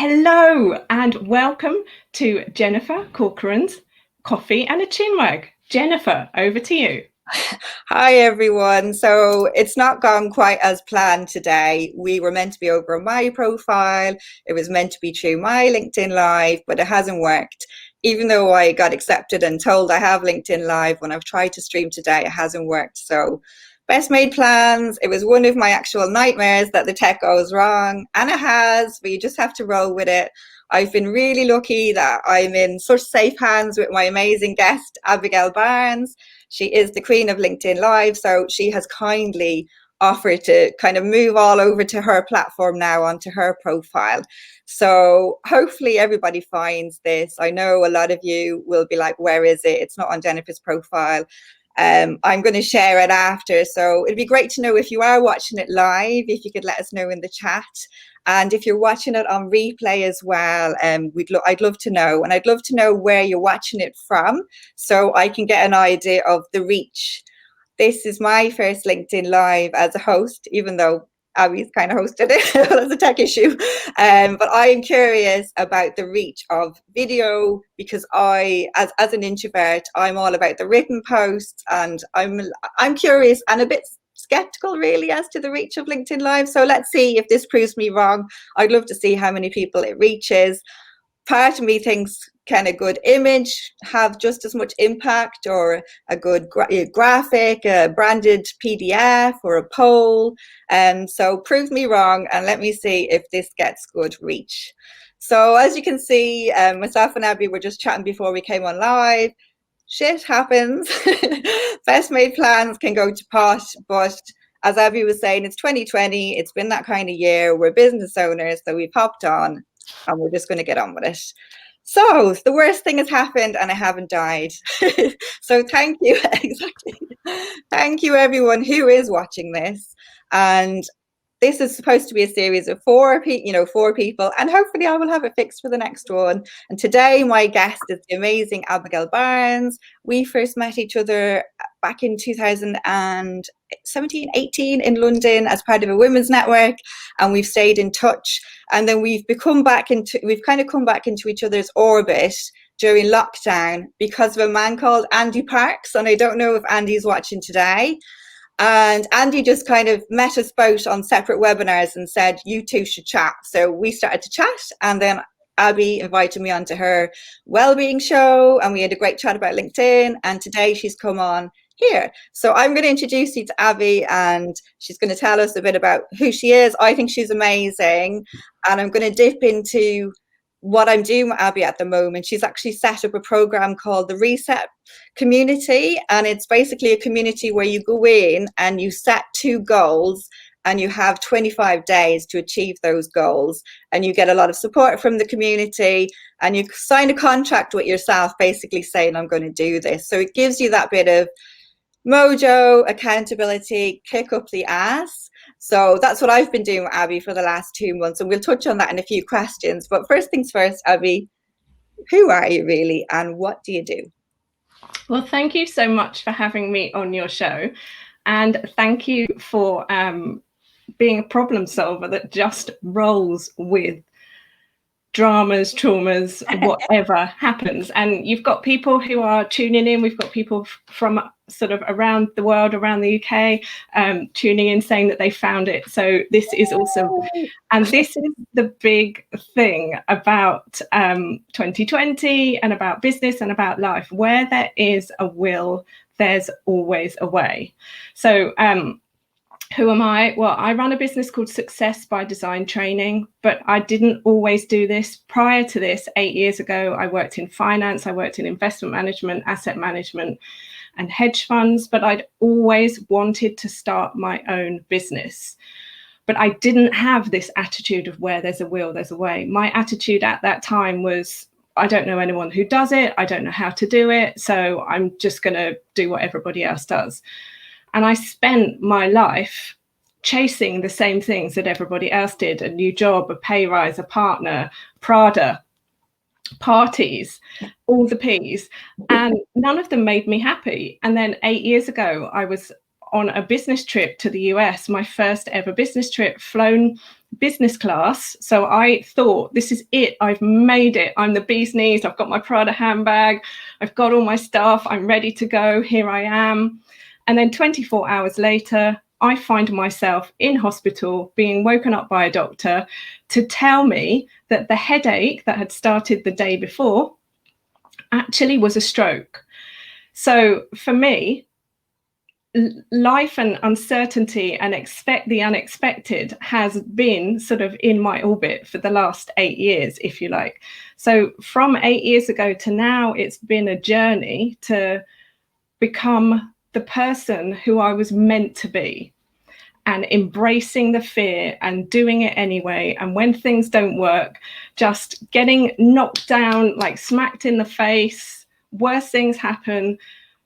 Hello and welcome to Jennifer Corcoran's Coffee and a Chinwag. Jennifer, over to you. Hi everyone. So it's not gone quite as planned today. We were meant to be over on my profile. It was meant to be through my LinkedIn Live, but it hasn't worked. Even though I got accepted and told I have LinkedIn Live, when I've tried to stream today, it hasn't worked. So best made plans. It was one of my actual nightmares that the tech goes wrong, and it has, but you just have to roll with it. I've been really lucky that I'm in such safe hands with my amazing guest, Abigail Barnes. She is the queen of LinkedIn Live, so she has kindly offered to kind of move all over to her platform now, onto her profile. So hopefully everybody finds this. I know a lot of you will be like, where is it? It's not on Jennifer's profile. I'm going to share it after. So it'd be great to know if you are watching it live, if you could let us know in the chat. And if you're watching it on replay as well, I'd love to know. And I'd love to know where you're watching it from, so I can get an idea of the reach. This is my first LinkedIn Live as a host, even though Abby's kind of hosted it. That's a tech issue. But I am curious about the reach of video, because as an introvert, I'm all about the written posts, and I'm curious and a bit skeptical really as to the reach of LinkedIn Live. So let's see if this proves me wrong. I'd love to see how many people it reaches. Part of me thinks, can a good image have just as much impact, or a good graphic, a branded PDF, or a poll? So prove me wrong and let me see if this gets good reach. So as you can see, myself and Abby were just chatting before we came on live. Shit happens. Best made plans can go to pot, but as Abby was saying, it's 2020. It's been that kind of year. We're business owners, so we've hopped on and we're just going to get on with it. So the worst thing has happened and I haven't died. So thank you. Exactly. Thank you everyone who is watching this. And this is supposed to be a series of four people, and hopefully I will have it fixed for the next one. And today my guest is the amazing Abigail Barnes. We first met each other back in 2017, 18 in London as part of a women's network, and we've stayed in touch. And then we've kind of come back into each other's orbit during lockdown because of a man called Andy Parks. And I don't know if Andy's watching today. And Andy just kind of met us both on separate webinars and said, you two should chat. So we started to chat, and then Abby invited me onto her wellbeing show, and we had a great chat about LinkedIn. And today she's come on here. So I'm going to introduce you to Abby, and she's going to tell us a bit about who she is. I think she's amazing. And I'm going to dip into what I'm doing with Abby at the moment. She's actually set up a program called the Reset Community, and it's basically a community where you go in and you set 2 goals, and you have 25 days to achieve those goals, and you get a lot of support from the community, and you sign a contract with yourself basically saying, I'm going to do this. So it gives you that bit of mojo, accountability, kick up the ass. So that's what I've been doing with Abby for the last 2 months, and we'll touch on that in a few questions. But first things first, Abby, who are you really and what do you do? Well, thank you so much for having me on your show, and thank you for being a problem solver that just rolls with dramas, traumas, whatever happens. And you've got people who are tuning in. We've got people from sort of around the world, around the UK, tuning in, saying that they found it. So this is awesome. And this is the big thing about 2020 and about business and about life. Where there is a will, there's always a way. So who am I? Well, I run a business called Success by Design Training, but I didn't always do this. Prior to this, 8 years ago, I worked in finance, I worked in investment management, asset management, and hedge funds, but I'd always wanted to start my own business. But I didn't have this attitude of where there's a will, there's a way. My attitude at that time was, I don't know anyone who does it, I don't know how to do it, so I'm just going to do what everybody else does. And I spent my life chasing the same things that everybody else did: a new job, a pay rise, a partner, Prada, parties, all the P's. And none of them made me happy. And then 8 years ago, I was on a business trip to the US, my first ever business trip, flown business class. So I thought, this is it. I've made it. I'm the bee's knees. I've got my Prada handbag. I've got all my stuff. I'm ready to go. Here I am. And then 24 hours later, I find myself in hospital being woken up by a doctor to tell me that the headache that had started the day before actually was a stroke. So for me, life and uncertainty and expect the unexpected has been sort of in my orbit for the last 8 years, if you like. So from 8 years ago to now, it's been a journey to become the person who I was meant to be, and embracing the fear and doing it anyway. And when things don't work, just getting knocked down, like smacked in the face, worse things happen.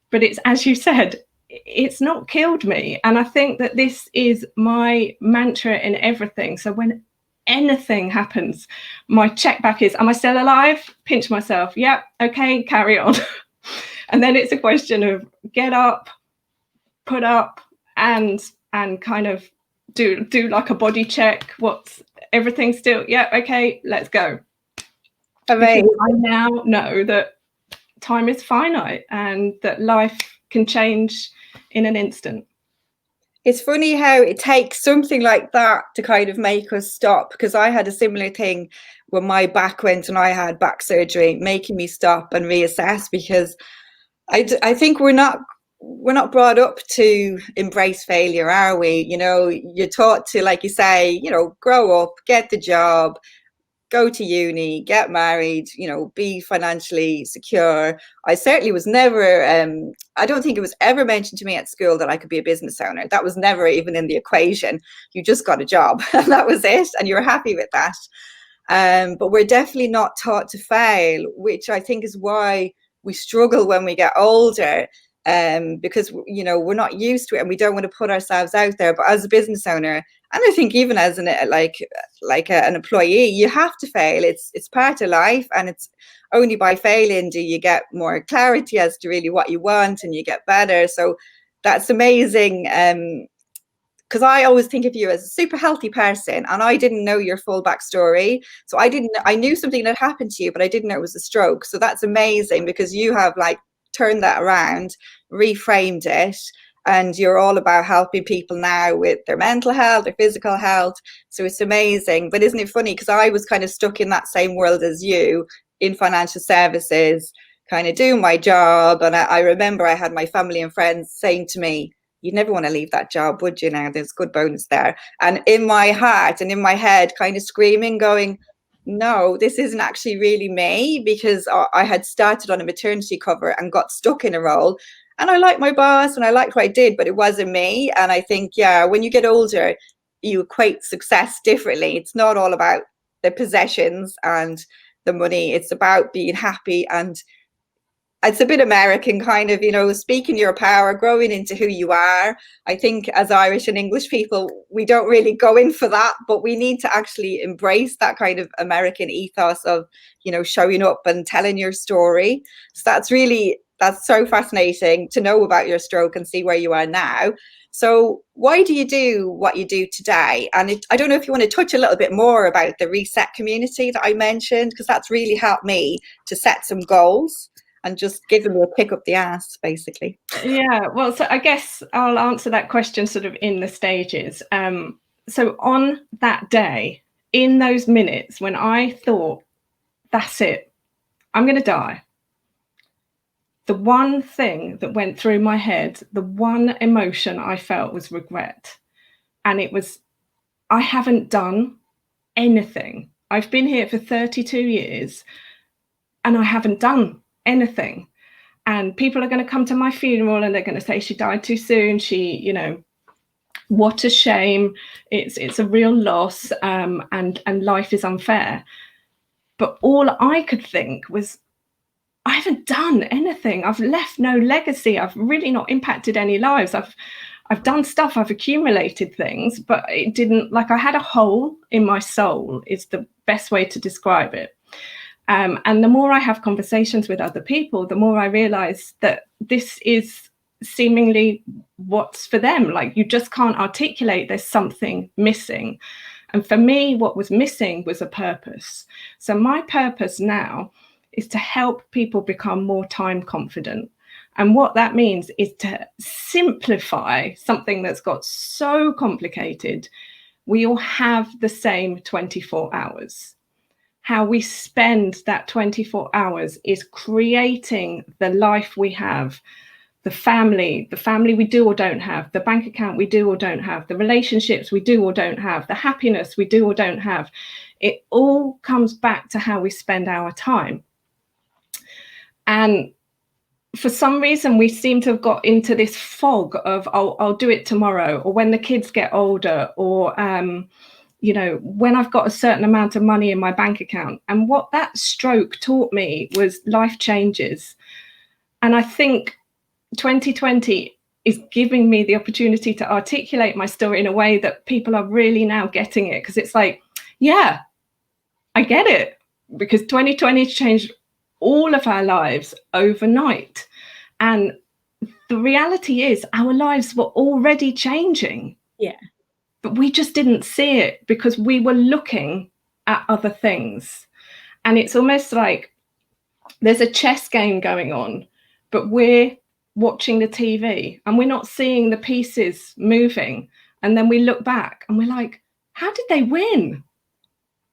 But it's, as you said, it's not killed me. And I think that this is my mantra in everything. So when anything happens, my check back is, am I still alive? Pinch myself. Yep. Okay, carry on. And then it's a question of get up, put up, and kind of do like a body check. What's everything still? Yeah, okay, let's go. Amazing. Because I now know that time is finite and that life can change in an instant. It's funny how it takes something like that to kind of make us stop, because I had a similar thing when my back went and I had back surgery, making me stop and reassess, because I think we're not brought up to embrace failure, are we? You know, you're taught to, like you say, you know, grow up, get the job, go to uni, get married, you know, be financially secure. I certainly was never, I don't think it was ever mentioned to me at school that I could be a business owner. That was never even in the equation. You just got a job and that was it. And you were happy with that. But we're definitely not taught to fail, which I think is why we struggle when we get older. Because, you know, we're not used to it and we don't want to put ourselves out there. But as a business owner, and I think even as an employee, you have to fail. It's part of life, and it's only by failing do you get more clarity as to really what you want, and you get better. So that's amazing. Because I always think of you as a super healthy person, and I didn't know your full backstory. So I knew something had happened to you, but I didn't know it was a stroke. So that's amazing, because you have like turned that around, reframed it, and you're all about helping people now with their mental health, their physical health. So it's amazing. But isn't it funny, because I was kind of stuck in that same world as you, in financial services, kind of doing my job. And I remember I had my family and friends saying to me, you'd never want to leave that job, would you? Now there's good bonus there. And in my heart and in my head, kind of screaming, going, no, this isn't actually really me, because I had started on a maternity cover and got stuck in a role, and I liked my boss and I liked what I did, but it wasn't me. And I think, yeah, when you get older, you equate success differently. It's not all about the possessions and the money. It's about being happy, and it's a bit American kind of, you know, speaking your power, growing into who you are. I think as Irish and English people, we don't really go in for that, but we need to actually embrace that kind of American ethos of, you know, showing up and telling your story. So that's so fascinating to know about your stroke and see where you are now. So why do you do what you do today? And I don't know if you want to touch a little bit more about the Reset community that I mentioned, because that's really helped me to set some goals and just give them a kick up the ass, basically. Yeah, well, so I guess I'll answer that question sort of in the stages. So on that day, in those minutes when I thought, that's it, I'm going to die, the one thing that went through my head, the one emotion I felt was regret. And it was, I haven't done anything. I've been here for 32 years and I haven't done anything. And people are going to come to my funeral and they're going to say she died too soon. She, you know, what a shame. It's a real loss, and life is unfair. But all I could think was, I haven't done anything. I've left no legacy. I've really not impacted any lives. I've done stuff. I've accumulated things, but it didn't, like, I had a hole in my soul is the best way to describe it. And the more I have conversations with other people, the more I realize that this is seemingly what's for them. Like, you just can't articulate, there's something missing. And for me, what was missing was a purpose. So my purpose now is to help people become more time confident. And what that means is to simplify something that's got so complicated. We all have the same 24 hours. How we spend that 24 hours is creating the life we have, the family we do or don't have, the bank account we do or don't have, the relationships we do or don't have, the happiness we do or don't have. It all comes back to how we spend our time. And for some reason, we seem to have got into this fog of, oh, I'll do it tomorrow, or when the kids get older, or you know, when I've got a certain amount of money in my bank account. And what that stroke taught me was life changes. And I think 2020 is giving me the opportunity to articulate my story in a way that people are really now getting it, because it's like, yeah, I get it, because 2020 has changed all of our lives overnight. And the reality is our lives were already changing. Yeah. But we just didn't see it because we were looking at other things. And it's almost like there's a chess game going on, but we're watching the TV and we're not seeing the pieces moving. And then we look back and we're like, how did they win?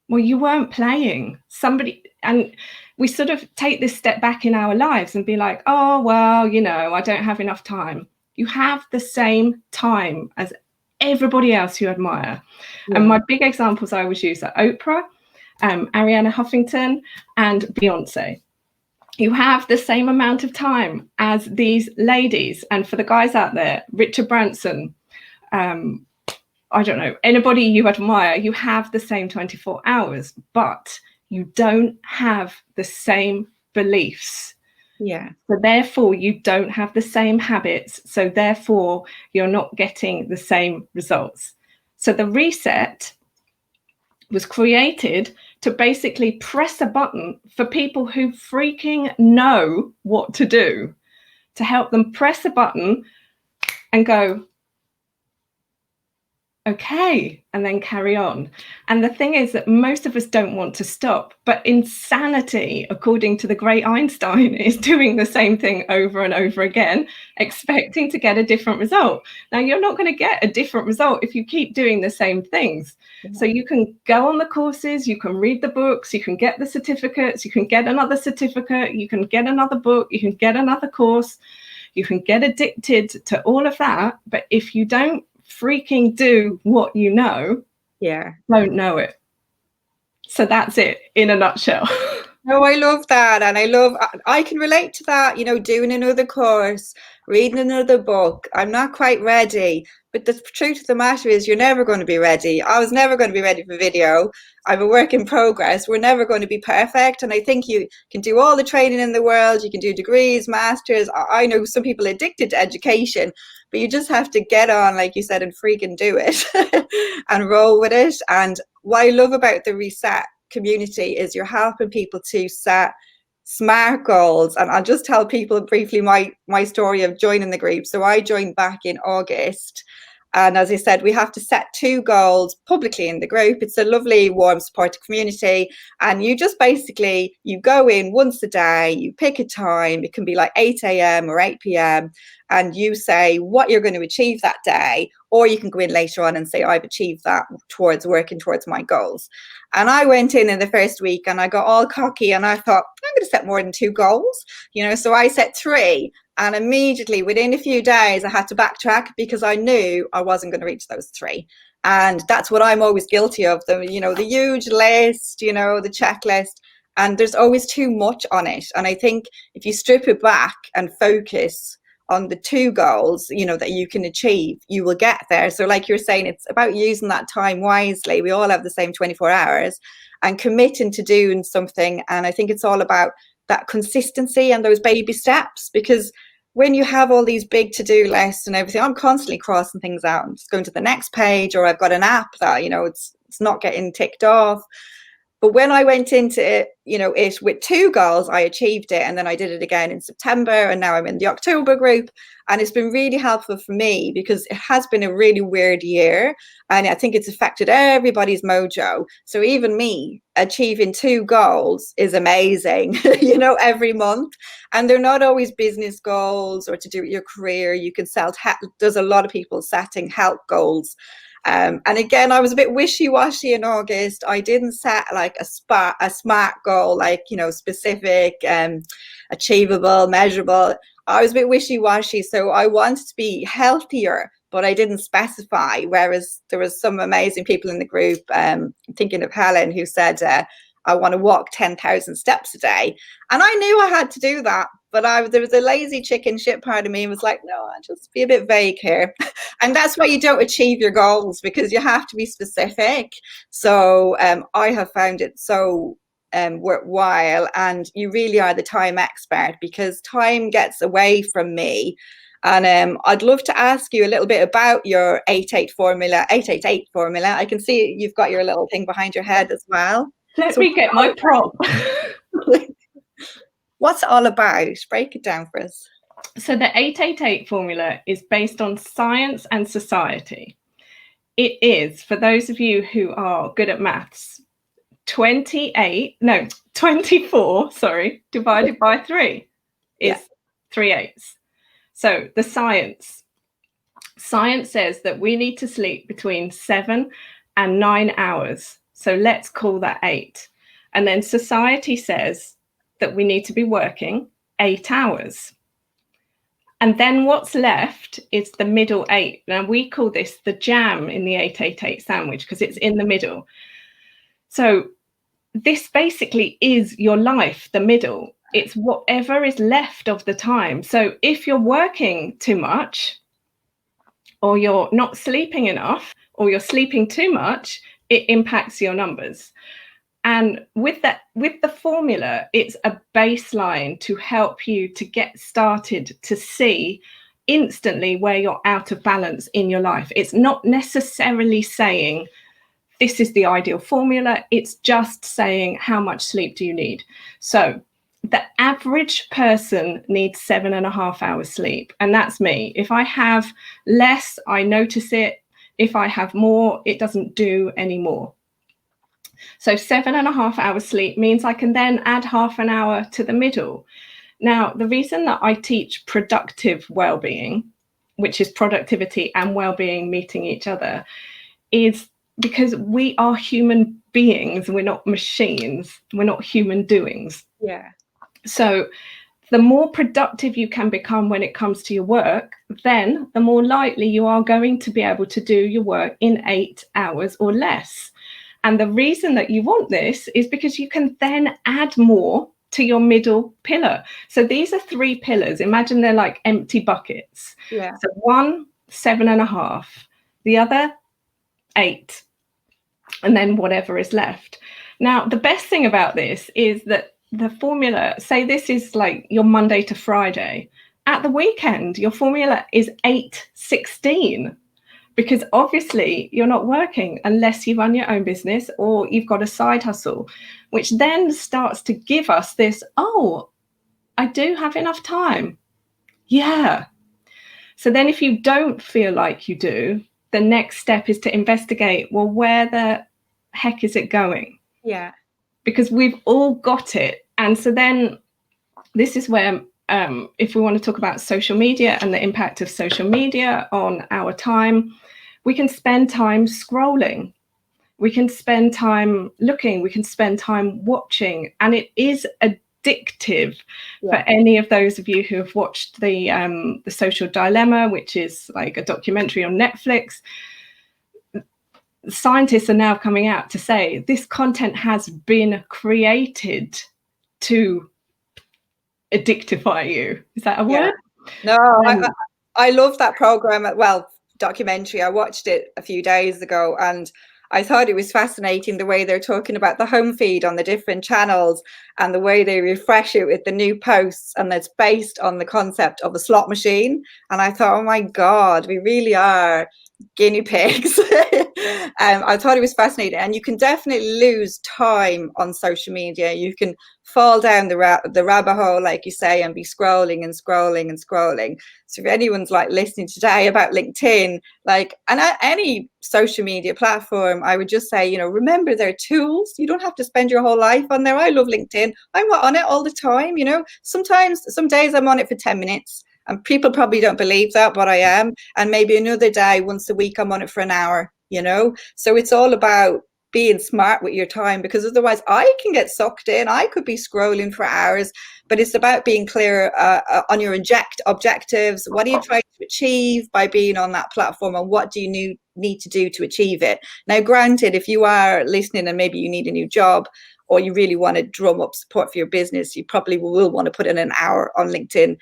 Well, you weren't playing. Somebody, and we sort of take this step back in our lives and be like, oh, well, you know, I don't have enough time. You have the same time as everybody else you admire. Yeah. And my big examples I always use are Oprah, Ariana Huffington, and Beyonce. You have the same amount of time as these ladies. And for the guys out there, Richard Branson, I don't know, anybody you admire, you have the same 24 hours, but you don't have the same beliefs. Yeah. So therefore, you don't have the same habits. So therefore, you're not getting the same results. So the reset was created to basically press a button for people who freaking know what to do, to help them press a button and go, okay, and then carry on. And the thing is that most of us don't want to stop, but insanity, according to the great Einstein, is doing the same thing over and over again, expecting to get a different result. Now, you're not going to get a different result if you keep doing the same things. So you can go on the courses, you can read the books, you can get the certificates, you can get another certificate, you can get another book, you can get another course, you can get addicted to all of that. But if you don't freaking do what you know, don't know it. So that's it in a nutshell. No, I love that. And I can relate to that, you know, doing another course, reading another book. I'm not quite ready. But the truth of the matter is you're never going to be ready. I was never going to be ready for video. I'm a work in progress. We're never going to be perfect. And I think you can do all the training in the world. You can do degrees, masters. I know some people addicted to education, but you just have to get on, like you said, and freaking do it and roll with it. And what I love about the Reset community is you're helping people to set smart goals. And I'll just tell people briefly my story of joining the group. So I joined back in August. And as I said, we have to set 2 goals publicly in the group. It's a lovely, warm, supportive community. And you just basically, you go in once a day, you pick a time. It can be like 8 a.m. or 8 p.m. And you say what you're going to achieve that day. Or you can go in later on and say, I've achieved that towards working towards my goals. And I went in the first week and I got all cocky and I thought, I'm going to set more than 2 goals. You know, so I set 3. And immediately within a few days, I had to backtrack because I knew I wasn't going to reach those 3. And that's what I'm always guilty of, the huge list, the checklist. And there's always too much on it. And I think if you strip it back and focus on the 2 goals, that you can achieve, you will get there. So like you're saying, it's about using that time wisely. We all have the same 24 hours and committing to doing something. And I think it's all about that consistency and those baby steps, because when you have all these big to-do lists and everything, I'm constantly crossing things out. I'm just going to the next page, or I've got an app that, it's not getting ticked off. But when I went into it, it with 2 goals, I achieved it. And then I did it again in September. And now I'm in the October group. And it's been really helpful for me because it has been a really weird year. And I think it's affected everybody's mojo. So even me achieving 2 goals is amazing, every month. And they're not always business goals or to do with your career. You can there's a lot of people setting health goals. And again, I was a bit wishy-washy in August. I didn't set like a SMART goal, like, specific, achievable, measurable. I was a bit wishy-washy. So I wanted to be healthier, but I didn't specify. Whereas there was some amazing people in the group, thinking of Helen, who said, I want to walk 10,000 steps a day. And I knew I had to do that. But there was a lazy chicken shit part of me and was like, no, I'll just be a bit vague here. And that's why you don't achieve your goals, because you have to be specific. So I have found it so worthwhile. And you really are the time expert, because time gets away from me. And I'd love to ask you a little bit about your 888 formula. I can see you've got your little thing behind your head as well. Let me get my prop. What's it all about? Break it down for us. So the 888 formula is based on science and society. It is, for those of you who are good at maths, 24, divided by 3 is 3/8. So the science says that we need to sleep between 7 and 9 hours. So let's call that 8. And then society says that we need to be working 8 hours. And then what's left is the middle 8. Now we call this the jam in the 888 sandwich because it's in the middle. So this basically is your life, the middle. It's whatever is left of the time. So if you're working too much, or you're not sleeping enough, or you're sleeping too much, it impacts your numbers. And with the formula, it's a baseline to help you to get started to see instantly where you're out of balance in your life. It's not necessarily saying this is the ideal formula. It's just saying how much sleep do you need. So the average person needs 7.5 hours sleep. And that's me. If I have less, I notice it. If I have more, it doesn't do anymore. So 7.5 hours sleep means I can then add half an hour to the middle. Now, the reason that I teach productive well-being, which is productivity and well-being meeting each other, is because we are human beings. We're not machines. We're not human doings. Yeah. So the more productive you can become when it comes to your work, then the more likely you are going to be able to do your work in 8 hours or less. And the reason that you want this is because you can then add more to your middle pillar. So these are 3 pillars. Imagine they're like empty buckets. Yeah. So one, 7.5, the other 8, and then whatever is left. Now, the best thing about this is that the formula, say this is like your Monday to Friday. At the weekend, your formula is 8/16. Because obviously you're not working unless you run your own business or you've got a side hustle, which then starts to give us this, oh, I do have enough time. Yeah. So then if you don't feel like you do, the next step is to investigate, well, where the heck is it going? Yeah. Because we've all got it. And so then this is where if we want to talk about social media and the impact of social media on our time, we can spend time scrolling. We can spend time looking. We can spend time watching. And it is addictive for any of those of you who have watched the Social Dilemma, which is like a documentary on Netflix. Scientists are now coming out to say this content has been created to addictify you. Is that a word? No, I love that program. Well, documentary. I watched it a few days ago and I thought it was fascinating the way they're talking about the home feed on the different channels and the way they refresh it with the new posts, and that's based on the concept of a slot machine. And I thought, oh my God, we really are guinea pigs I thought it was fascinating, and you can definitely lose time on social media. You can fall down the rabbit hole, like you say, and be scrolling and scrolling and scrolling. So if anyone's like listening today about LinkedIn, like, and any social media platform, I would just say, remember they're tools. You don't have to spend your whole life on there. I love LinkedIn. I'm on it all the time. Sometimes, some days I'm on it for 10 minutes. And people probably don't believe that, but I am. And maybe another day, once a week, I'm on it for an hour, So it's all about being smart with your time, because otherwise I can get sucked in. I could be scrolling for hours, but it's about being clear on your objectives. What are you trying to achieve by being on that platform, and what do you need to do to achieve it? Now, granted, if you are listening and maybe you need a new job, or you really want to drum up support for your business, you probably will want to put in an hour on LinkedIn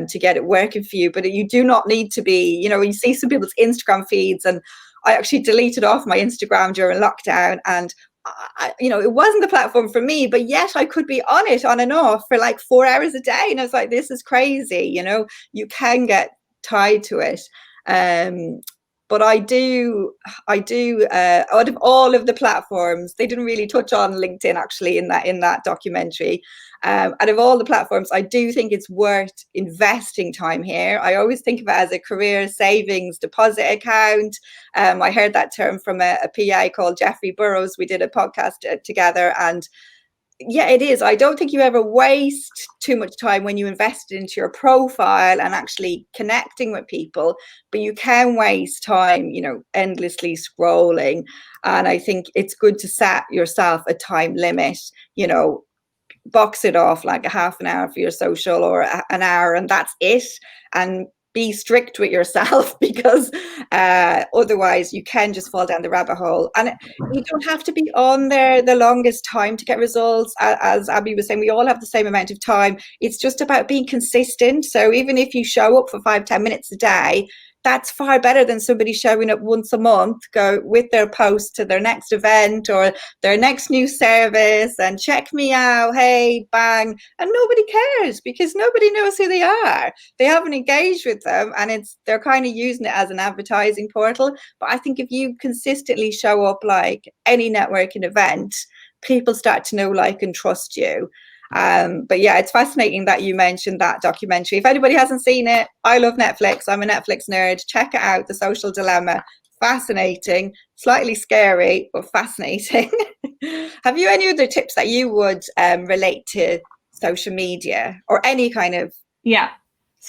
to get it working for you. But you do not need to be, you see some people's Instagram feeds, and I actually deleted off my Instagram during lockdown, and it wasn't the platform for me, but yet I could be on it on and off for like 4 hours a day. And I was like, this is crazy. You can get tied to it. But I do, out of all of the platforms, they didn't really touch on LinkedIn actually in that documentary. Out of all the platforms, I do think it's worth investing time here. I always think of it as a career savings deposit account. I heard that term from a PA called Jeffrey Burrows. We did a podcast together, and yeah, it is. I don't think you ever waste too much time when you invest into your profile and actually connecting with people, but you can waste time, endlessly scrolling. And I think it's good to set yourself a time limit, box it off like a half an hour for your social, or an hour, and that's it. And be strict with yourself, because otherwise you can just fall down the rabbit hole. And you don't have to be on there the longest time to get results. As Abby was saying, we all have the same amount of time. It's just about being consistent. So even if you show up for 5-10 minutes a day, that's far better than somebody showing up once a month, go with their post to their next event or their next new service and check me out, hey, bang, and nobody cares, because nobody knows who they are. They haven't engaged with them, and they're kind of using it as an advertising portal. But I think if you consistently show up like any networking event, people start to know, like, and trust you. But yeah, it's fascinating that you mentioned that documentary. If anybody hasn't seen it, I love Netflix. I'm a Netflix nerd. Check it out, The Social Dilemma. Fascinating, slightly scary, but fascinating. Have you any other tips that you would relate to social media, or any kind of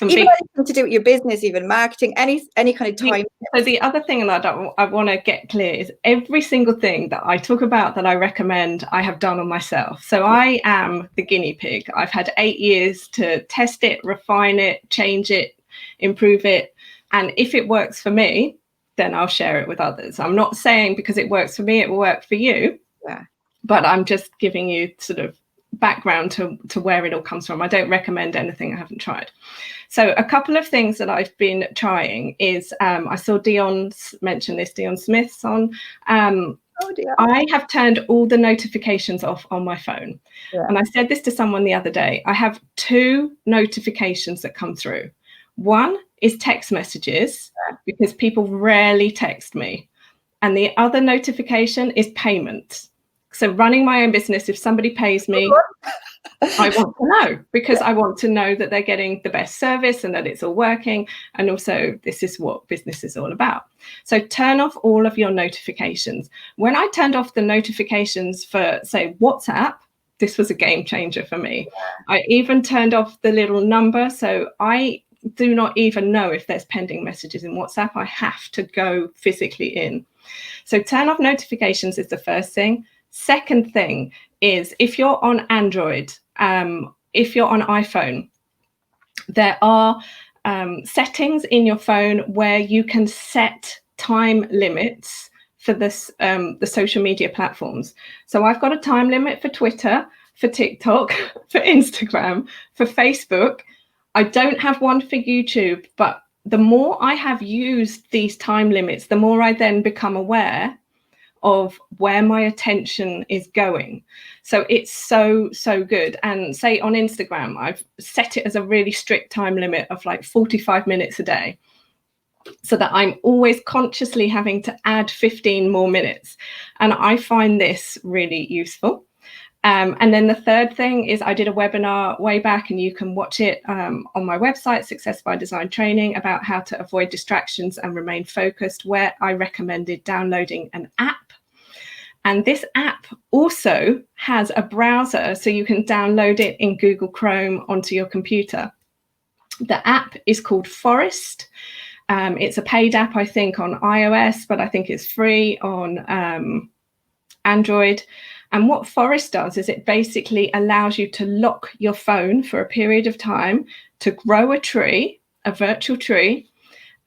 anything to do with your business, even marketing, any kind of time? So the other thing that I want to get clear is every single thing that I talk about that I recommend, I have done on myself. So I am the guinea pig. I've had 8 years to test it, refine it, change it, improve it. And if it works for me, then I'll share it with others. I'm not saying because it works for me, it will work for you. Yeah. But I'm just giving you sort of background to where it all comes from. I don't recommend anything I haven't tried. So a couple of things that I've been trying is, I saw Dion mention this, Dion Smith's on. I have turned all the notifications off on my phone. Yeah. And I said this to someone the other day. I have 2 notifications that come through. One is text messages, because people rarely text me. And the other notification is payments. So running my own business, if somebody pays me, I want to know, because I want to know that they're getting the best service and that it's all working. And also, this is what business is all about. So turn off all of your notifications. When I turned off the notifications for, say, WhatsApp, this was a game changer for me. I even turned off the little number. So I do not even know if there's pending messages in WhatsApp. I have to go physically in. So turn off notifications is the first thing. Second thing is, if you're on Android, if you're on iPhone, there are settings in your phone where you can set time limits for this, the social media platforms. So I've got a time limit for Twitter, for TikTok, for Instagram, for Facebook. I don't have one for YouTube, but the more I have used these time limits, the more I then become aware of where my attention is going. So it's so good. And say on Instagram, I've set it as a really strict time limit of like 45 minutes a day. so that I'm always consciously having to add 15 more minutes. And I find this really useful. And then the third thing is I did a webinar way back, and you can watch it on my website, Success by Design Training, about how to avoid distractions and remain focused, where I recommended downloading an app. And this app also has a browser, so you can download it in Google Chrome onto your computer. The app is called Forest. It's a paid app, I think, on iOS, but I think it's free on Android. And what Forest does is it basically allows you to lock your phone for a period of time to grow a tree, a virtual tree,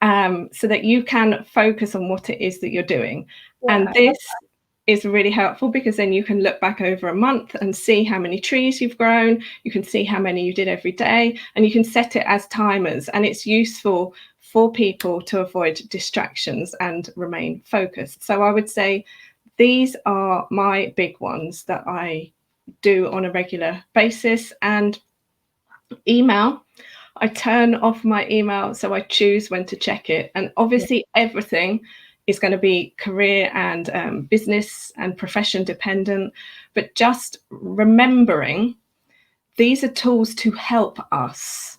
so that you can focus on what it is that you're doing. Yeah, and this is really helpful, because then you can look back over a month and see how many trees you've grown. You can see how many you did every day, and you can set it as timers. And it's useful for people to avoid distractions and remain focused. So I would say these are my big ones that I do on a regular basis. And email, I turn off my email, so I choose when to check it. And obviously everything is going to be career and business and profession dependent, but just remembering these are tools to help us.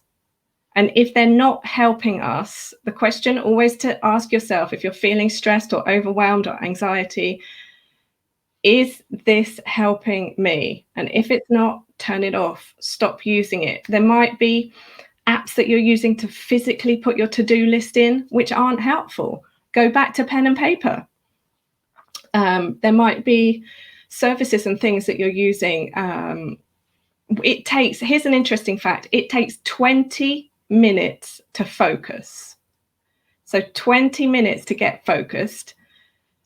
And if they're not helping us, the question always to ask yourself, if you're feeling stressed or overwhelmed or anxiety, is this helping me? And if it's not, turn it off, stop using it. There might be apps that you're using to physically put your to-do list in, which aren't helpful. Go back to pen and paper. There might be services and things that you're using. Here's an interesting fact, it takes 20 minutes to focus. So 20 minutes to get focused,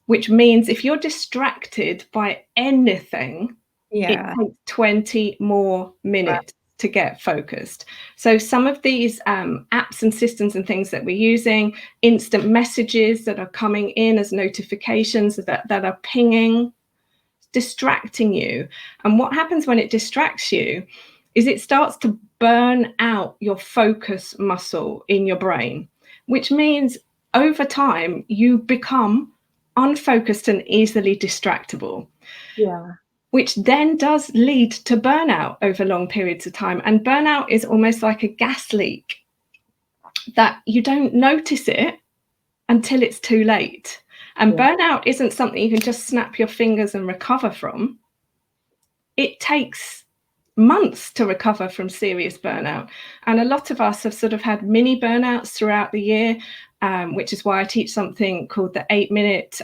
which means if you're distracted by anything, it takes 20 more minutes to get focused. So some of these apps and systems and things that we're using, instant messages that are coming in as notifications that are pinging, distracting you. And what happens when it distracts you is it starts to burn out your focus muscle in your brain, which means over time you become unfocused and easily distractible. Yeah. Which then does lead to burnout over long periods of time. And burnout is almost like a gas leak, that you don't notice it until it's too late. And burnout isn't something you can just snap your fingers and recover from. It takes months to recover from serious burnout. And a lot of us have sort of had mini burnouts throughout the year, which is why I teach something called the 8-minute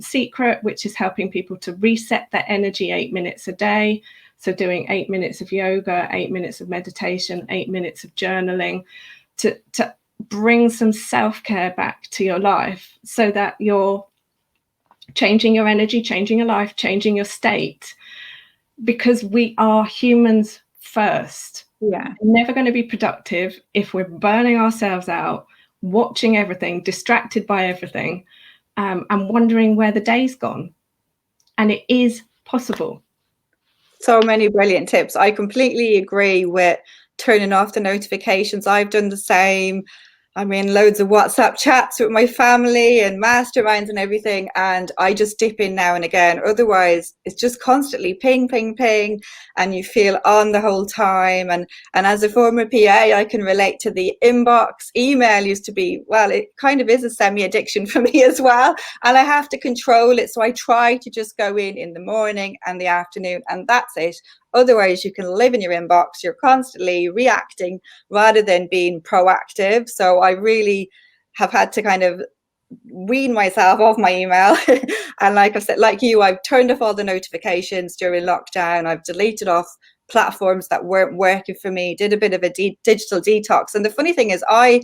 secret, which is helping people to reset their energy 8 minutes a day. So doing 8 minutes of yoga, 8 minutes of meditation, 8 minutes of journaling, to bring some self-care back to your life, so that you're changing your energy, changing your life, changing your state, because we are humans first. Yeah. We're never going to be productive if we're burning ourselves out, watching everything, distracted by everything, and wondering where the day's gone. And it is possible. So many brilliant tips. I completely agree with turning off the notifications. I've done the same. I'm in loads of WhatsApp chats with my family and masterminds and everything, and I just dip in now and again. Otherwise, it's just constantly ping, ping, ping, and you feel on the whole time. And as a former PA, I can relate to the inbox. Email used to be, well, it kind of is a semi-addiction for me as well, and I have to control it. So I try to just go in the morning and the afternoon, and that's it. Otherwise, you can live in your inbox. You're constantly reacting rather than being proactive. So I really have had to kind of wean myself off my email. And like I said, like you, I've turned off all the notifications during lockdown. I've deleted off platforms that weren't working for me, did a bit of a digital detox. And the funny thing is, I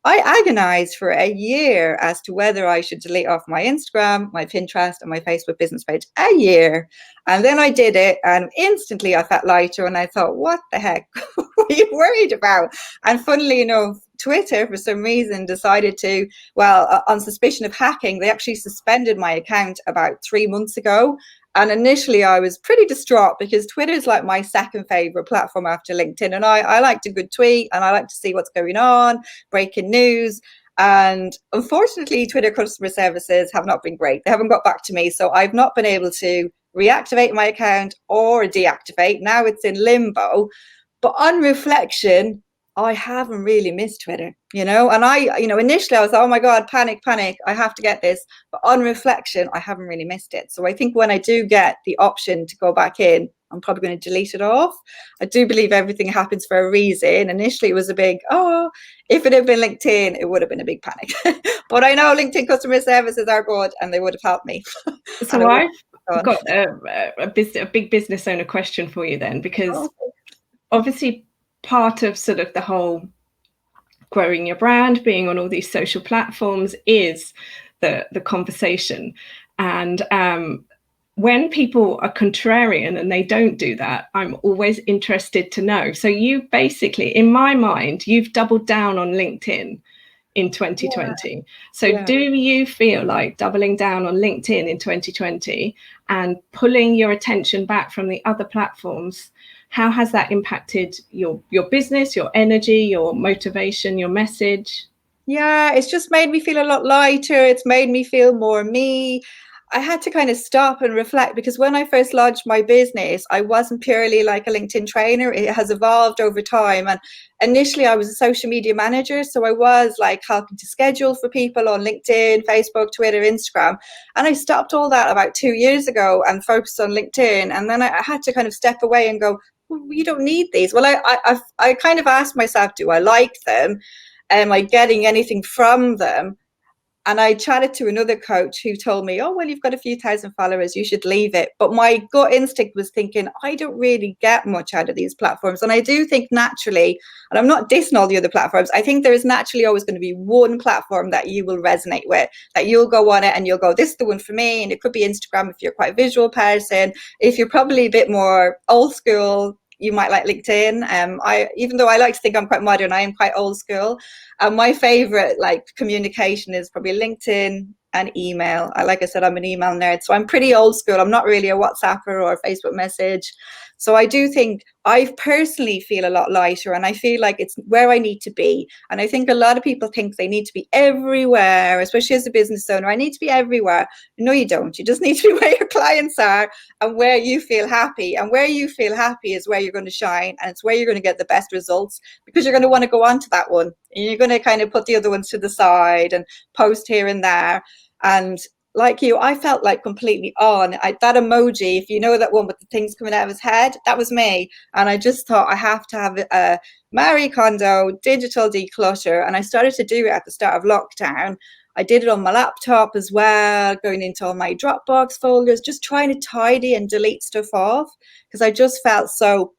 agonized for a year as to whether I should delete off my Instagram, my Pinterest, and my Facebook business page. A year. And then I did it, and instantly I felt lighter, and I thought, what the heck were you worried about? And funnily enough, Twitter, for some reason, decided to, well, on suspicion of hacking, they actually suspended my account about 3 months ago. And initially I was pretty distraught, because Twitter is like my second favorite platform after LinkedIn. And I like a good tweet, and I like to see what's going on, breaking news. And unfortunately, Twitter customer services have not been great. They haven't got back to me. So I've not been able to reactivate my account or deactivate. Now it's in limbo. But on reflection, I haven't really missed Twitter, and initially I was, oh my God, panic, I have to get this. But on reflection, I haven't really missed it. So I think when I do get the option to go back in, I'm probably going to delete it off. I do believe everything happens for a reason. Initially, it was a big, if it had been LinkedIn, it would have been a big panic. But I know LinkedIn customer services are good and they would have helped me. So I've got a big business owner question for you then, because obviously part of sort of the whole growing your brand, being on all these social platforms is the conversation. And when people are contrarian and they don't do that, I'm always interested to know. So you basically, in my mind, you've doubled down on LinkedIn in 2020. Yeah. So do you feel like doubling down on LinkedIn in 2020 and pulling your attention back from the other platforms, how has that impacted your business, your energy, your motivation, your message? Yeah, it's just made me feel a lot lighter. It's made me feel more me. I had to kind of stop and reflect, because when I first launched my business, I wasn't purely like a LinkedIn trainer. It has evolved over time. And initially I was a social media manager. So I was like helping to schedule for people on LinkedIn, Facebook, Twitter, Instagram. And I stopped all that about 2 years ago and focused on LinkedIn. And then I had to kind of step away and go, well, you don't need these. Well, I kind of asked myself, do I like them? Am I getting anything from them? And I chatted to another coach who told me, oh, well, you've got a few thousand followers, you should leave it. But my gut instinct was thinking, I don't really get much out of these platforms. And I do think naturally, and I'm not dissing all the other platforms, I think there is naturally always going to be one platform that you will resonate with, that you'll go on it and you'll go, this is the one for me. And it could be Instagram if you're quite a visual person. If you're probably a bit more old school, you might like LinkedIn. Even though I like to think I'm quite modern, I am quite old school. And my favorite communication is probably LinkedIn and email. Like I said, I'm an email nerd, so I'm pretty old school. I'm not really a WhatsApper or a Facebook message. So I do think I personally feel a lot lighter, and I feel like it's where I need to be. And I think a lot of people think they need to be everywhere, especially as a business owner. I need to be everywhere. No, you don't. You just need to be where your clients are and where you feel happy. And where you feel happy is where you're going to shine, and it's where you're going to get the best results, because you're going to want to go on to that one. And you're going to kind of put the other ones to the side and post here and there. And like you, I felt like completely on. That emoji, if you know that one with the things coming out of his head, that was me. And I just thought I have to have a Marie Kondo digital declutter. And I started to do it at the start of lockdown. I did it on my laptop as well, going into all my Dropbox folders, just trying to tidy and delete stuff off, because I just felt so.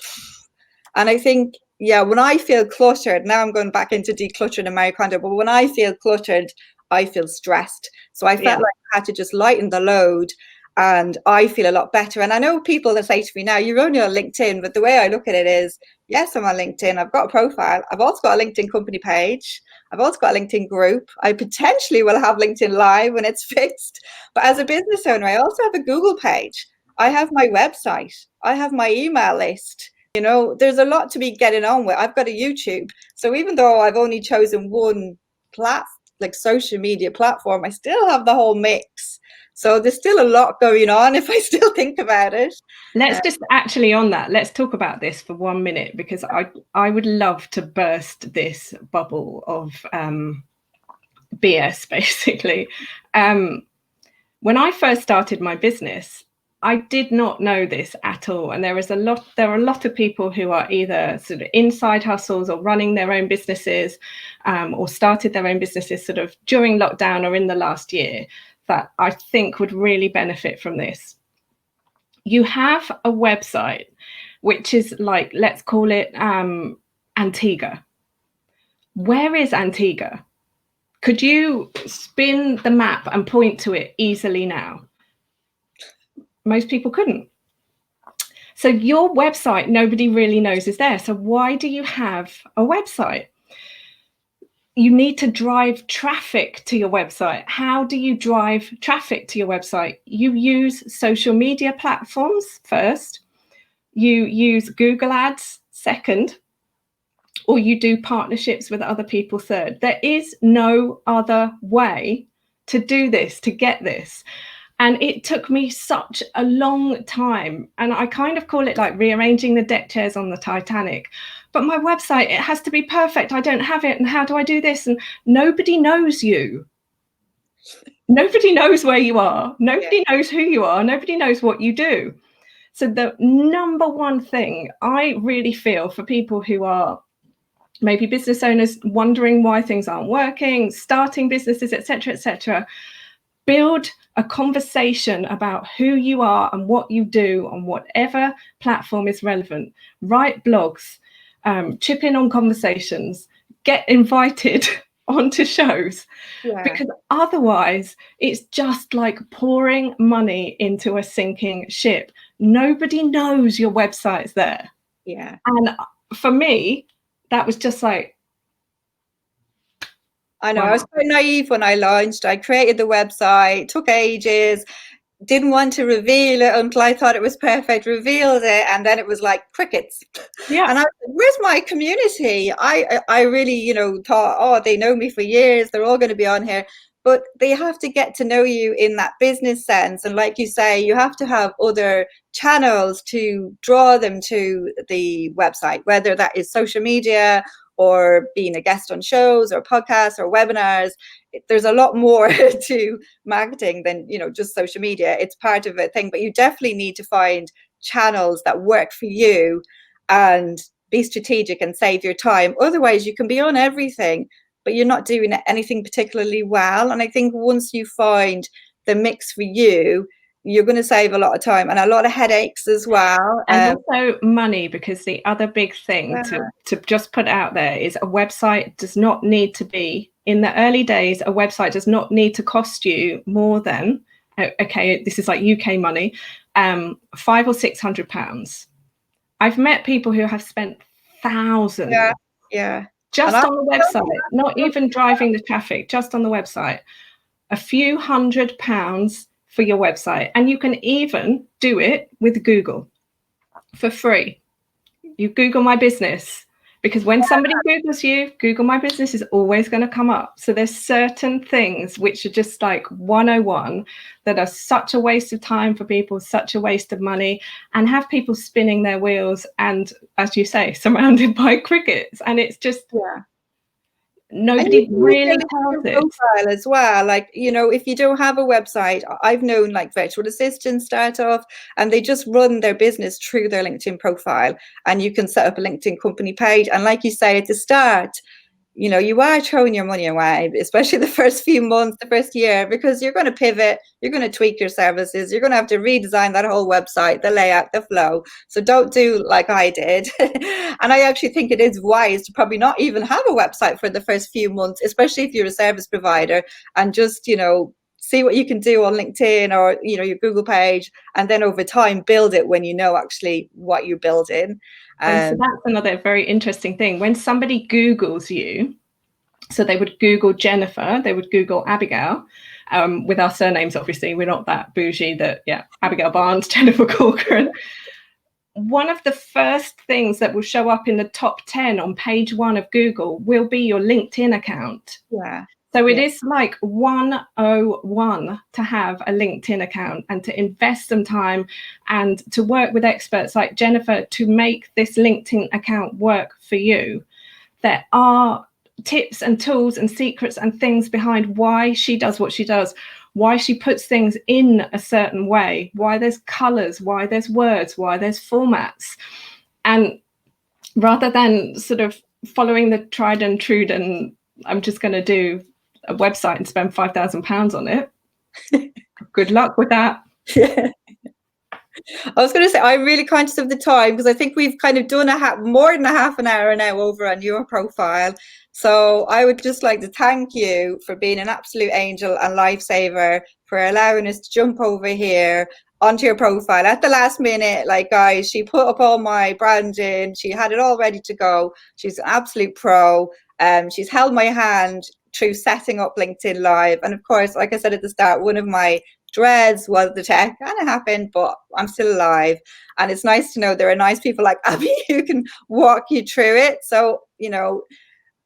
And I think, yeah, when I feel cluttered, now I'm going back into decluttering and Marie Kondo, but when I feel cluttered, I feel stressed. So I felt like I had to just lighten the load, and I feel a lot better. And I know people that say to me now, you're only on LinkedIn, but the way I look at it is, yes, I'm on LinkedIn. I've got a profile. I've also got a LinkedIn company page. I've also got a LinkedIn group. I potentially will have LinkedIn Live when it's fixed. But as a business owner, I also have a Google page. I have my website. I have my email list. There's a lot to be getting on with. I've got a YouTube. So even though I've only chosen one social media platform, I still have the whole mix. So there's still a lot going on if I still think about it. Let's just actually on that, let's talk about this for 1 minute, because I would love to burst this bubble of BS, basically. When I first started my business, I did not know this at all. And there are a lot of people who are either sort of inside hustles or running their own businesses, or started their own businesses sort of during lockdown or in the last year, that I think would really benefit from this. You have a website, which is like, let's call it Antigua. Where is Antigua? Could you spin the map and point to it easily now? Most people couldn't. So your website, nobody really knows is there. So why do you have a website? You need to drive traffic to your website. How do you drive traffic to your website? You use social media platforms first. You use Google Ads second. or you do partnerships with other people third. There is no other way to do this, to get this. And it took me such a long time. And I kind of call it like rearranging the deck chairs on the Titanic. But my website, it has to be perfect. I don't have it. And how do I do this? And nobody knows you. Nobody knows where you are. Nobody knows who you are. Nobody knows what you do. So the number one thing I really feel for people who are maybe business owners wondering why things aren't working, starting businesses, etc., build a conversation about who you are and what you do on whatever platform is relevant. Write blogs, chip in on conversations, get invited onto shows, because otherwise it's just like pouring money into a sinking ship. Nobody knows your website's there. And for me, that was just like, I know, wow. I was quite naive when I launched. I created the website, took ages, didn't want to reveal it until I thought it was perfect, revealed it, and then it was like crickets. And I was like, where's my community? I really, you know, thought, oh, they know me for years, they're all going to be on here. But they have to get to know you in that business sense. And like you say, you have to have other channels to draw them to the website, whether that is social media or being a guest on shows or podcasts or webinars. There's a lot more to marketing than, you know, just social media. It's part of a thing, but you definitely need to find channels that work for you and be strategic and save your time. Otherwise, you can be on everything, but you're not doing anything particularly well. And I think once you find the mix for you, you're going to save a lot of time and a lot of headaches as well. And also money, because the other big thing to just put out there is a website does not need to be, in the early days, a website does not need to cost you more than, okay, this is like UK money, £500 or £600. I've met people who have spent thousands just on the website, not even driving the traffic, just on the website, a few £100 for your website. And you can even do it with Google for free. You Google my business, because when somebody Googles you, Google my business is always going to come up. So there's certain things which are just like 101 that are such a waste of time for people, such a waste of money, and have people spinning their wheels and, as you say, surrounded by crickets. And it's just nobody really tells it as well. Like, you know, if you don't have a website, I've known like virtual assistants start off and they just run their business through their LinkedIn profile, and you can set up a LinkedIn company page. And like you say at the start, you know, you are throwing your money away, especially the first few months, the first year, because you're going to pivot, you're going to tweak your services, you're going to have to redesign that whole website, the layout, the flow. So don't do like I did. And I actually think it is wise to probably not even have a website for the first few months, especially if you're a service provider, and just, you know, see what you can do on LinkedIn or, you know, your Google page, and then over time build it when you know actually what you're building. And so that's another very interesting thing. When somebody Googles you, so they would Google Jennifer, they would Google Abigail, with our surnames, obviously. We're not that bougie that, Abigail Barnes, Jennifer Corcoran. One of the first things that will show up in the top 10 on page 1 of Google will be your LinkedIn account. So it is like 101 to have a LinkedIn account and to invest some time and to work with experts like Jennifer to make this LinkedIn account work for you. There are tips and tools and secrets and things behind why she does what she does, why she puts things in a certain way, why there's colors, why there's words, why there's formats. And rather than sort of following the tried and true and I'm just going to do a website and spend £5,000 on it. Good luck with that. I was going to say, I'm really conscious of the time because I think we've kind of done more than a half an hour now over on your profile. So I would just like to thank you for being an absolute angel and lifesaver, for allowing us to jump over here onto your profile at the last minute. Like, guys, she put up all my branding, she had it all ready to go. She's an absolute pro. She's held my hand through setting up LinkedIn Live. And of course, like I said at the start, one of my dreads was the tech, and it happened, but I'm still alive. And it's nice to know there are nice people like Abby who can walk you through it. So you know,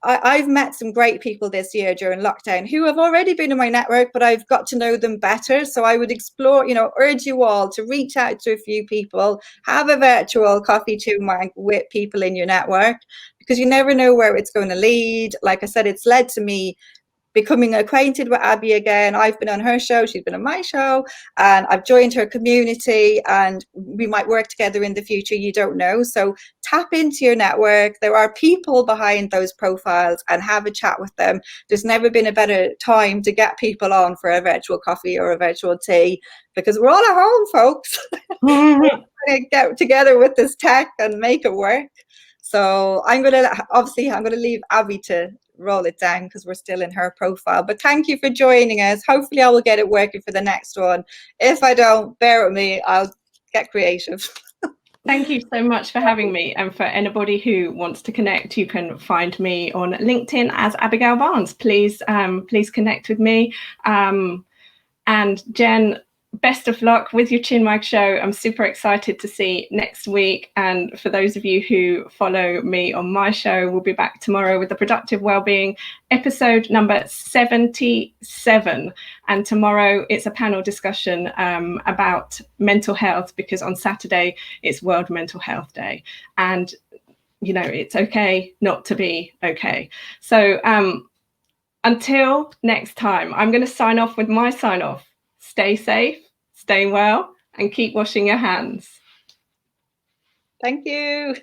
I've met some great people this year during lockdown who have already been in my network, but I've got to know them better. So I would explore, you know, urge you all to reach out to a few people, have a virtual coffee chinwag with people in your network, because you never know where it's going to lead. Like I said, it's led to me becoming acquainted with Abby again. I've been on her show, she's been on my show, and I've joined her community, and we might work together in the future, you don't know. So tap into your network. There are people behind those profiles, and have a chat with them. There's never been a better time to get people on for a virtual coffee or a virtual tea, because we're all at home, folks. We're gonna get together with this tech and make it work. So I'm going to leave Abby to roll it down because we're still in her profile. But thank you for joining us. Hopefully I will get it working for the next one. If I don't, bear with me. I'll get creative. Thank you so much for having me. And for anybody who wants to connect, you can find me on LinkedIn as Abigail Barnes. Please connect with me. And Jen, best of luck with your Chinwag show. I'm super excited to see next week. And for those of you who follow me on my show, we'll be back tomorrow with the Productive Wellbeing episode number 77. And tomorrow it's a panel discussion about mental health, because on Saturday it's World Mental Health Day. And, you know, it's okay not to be okay. So until next time, I'm going to sign off with my sign off. Stay safe, stay well, and keep washing your hands. Thank you.